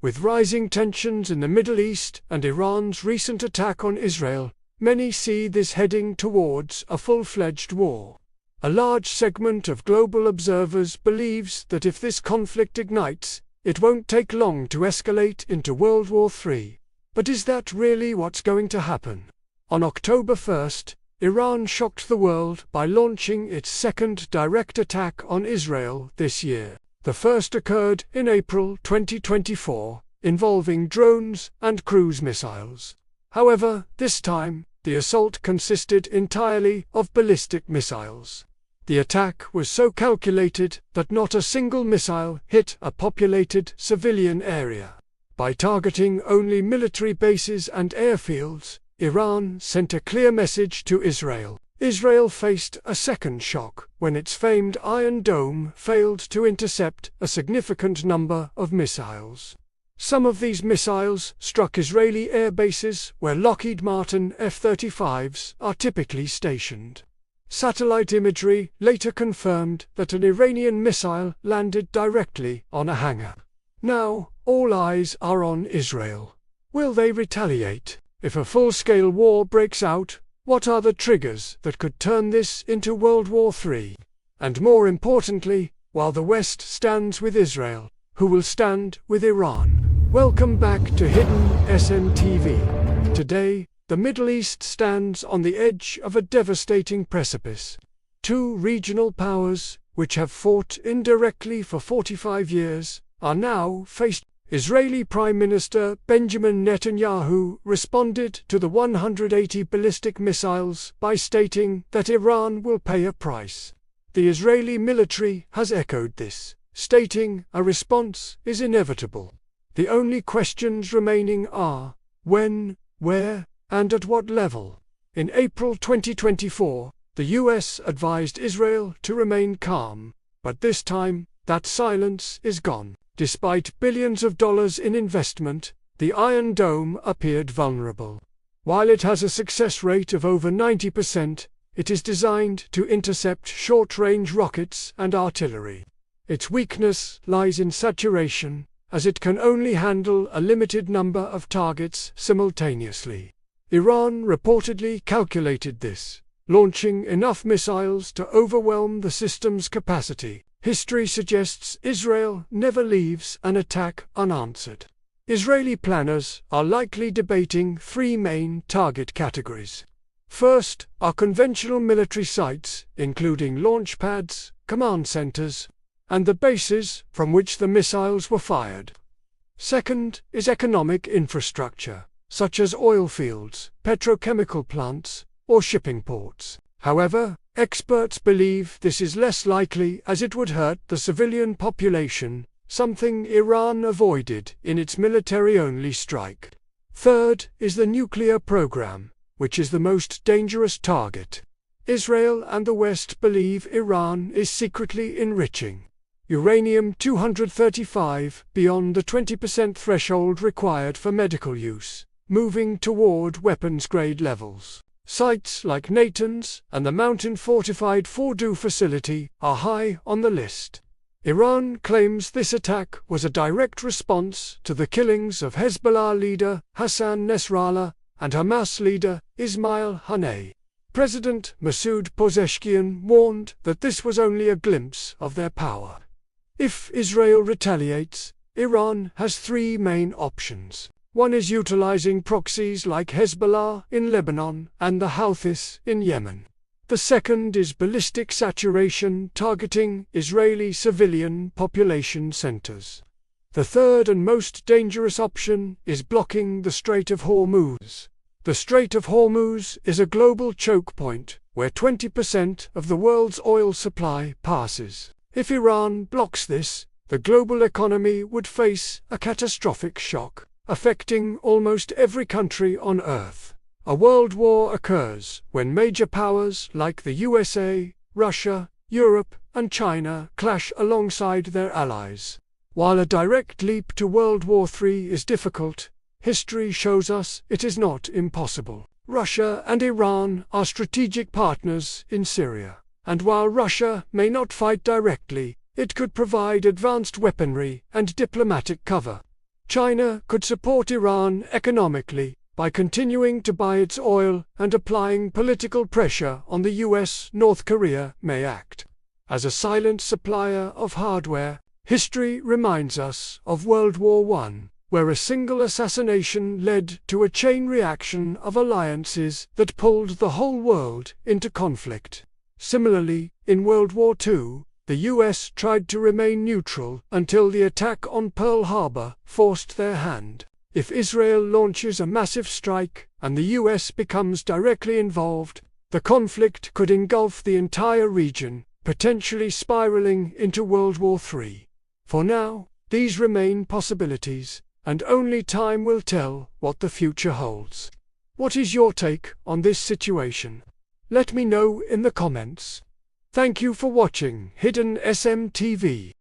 With rising tensions in the Middle East and Iran's recent attack on Israel, many see this heading towards a full-fledged war. A large segment of global observers believes that if this conflict ignites, it won't take long to escalate into World War III. But is that really what's going to happen? On October 1st, Iran shocked the world by launching its second direct attack on Israel this year. The first occurred in April 2024, involving drones and cruise missiles. However, this time, the assault consisted entirely of ballistic missiles. The attack was so calculated that not a single missile hit a populated civilian area. By targeting only military bases and airfields, Iran sent a clear message to Israel. Israel faced a second shock when its famed Iron Dome failed to intercept a significant number of missiles. Some of these missiles struck Israeli air bases where Lockheed Martin F-35s are typically stationed. Satellite imagery later confirmed that an Iranian missile landed directly on a hangar. Now, all eyes are on Israel. Will they retaliate? If a full-scale war breaks out, what are the triggers that could turn this into World War III? And more importantly, while the West stands with Israel, who will stand with Iran? Welcome back to Hidden SNTV. Today, the Middle East stands on the edge of a devastating precipice. Two regional powers, which have fought indirectly for 45 years, are now faced. Israeli Prime Minister Benjamin Netanyahu responded to the 180 ballistic missiles by stating that Iran will pay a price. The Israeli military has echoed this, stating a response is inevitable. The only questions remaining are when, where, and at what level. In April 2024, the US advised Israel to remain calm, but this time, that silence is gone. Despite billions of dollars in investment, the Iron Dome appeared vulnerable. While it has a success rate of over 90%, it is designed to intercept short-range rockets and artillery. Its weakness lies in saturation, as it can only handle a limited number of targets simultaneously. Iran reportedly calculated this, launching enough missiles to overwhelm the system's capacity. History suggests Israel never leaves an attack unanswered. Israeli planners are likely debating three main target categories. First are conventional military sites, including launch pads, command centers, and the bases from which the missiles were fired. Second is economic infrastructure, such as oil fields, petrochemical plants, or shipping ports. However, experts believe this is less likely as it would hurt the civilian population, something Iran avoided in its military-only strike. Third is the nuclear program, which is the most dangerous target. Israel and the West believe Iran is secretly enriching uranium-235 beyond the 20% threshold required for medical use, moving toward weapons-grade levels. Sites like Natanz and the mountain-fortified Fordow facility are high on the list. Iran claims this attack was a direct response to the killings of Hezbollah leader Hassan Nasrallah and Hamas leader Ismail Haniyeh. President Masoud Pezeshkian warned that this was only a glimpse of their power. If Israel retaliates, Iran has three main options. One is utilizing proxies like Hezbollah in Lebanon and the Houthis in Yemen. The second is ballistic saturation targeting Israeli civilian population centers. The third and most dangerous option is blocking the Strait of Hormuz. The Strait of Hormuz is a global choke point where 20% of the world's oil supply passes. If Iran blocks this, the global economy would face a catastrophic shock, affecting almost every country on Earth. A world war occurs when major powers like the USA, Russia, Europe, and China clash alongside their allies. While a direct leap to World War III is difficult, history shows us it is not impossible. Russia and Iran are strategic partners in Syria, and while Russia may not fight directly, it could provide advanced weaponry and diplomatic cover. China could support Iran economically by continuing to buy its oil and applying political pressure on the US. North Korea may act as a silent supplier of hardware. History reminds us of World War I, where a single assassination led to a chain reaction of alliances that pulled the whole world into conflict. Similarly, in World War II, the US tried to remain neutral until the attack on Pearl Harbor forced their hand. If Israel launches a massive strike and the US becomes directly involved, the conflict could engulf the entire region, potentially spiraling into World War III. For now, these remain possibilities, and only time will tell what the future holds. What is your take on this situation? Let me know in the comments. Thank you for watching Hidden SM TV.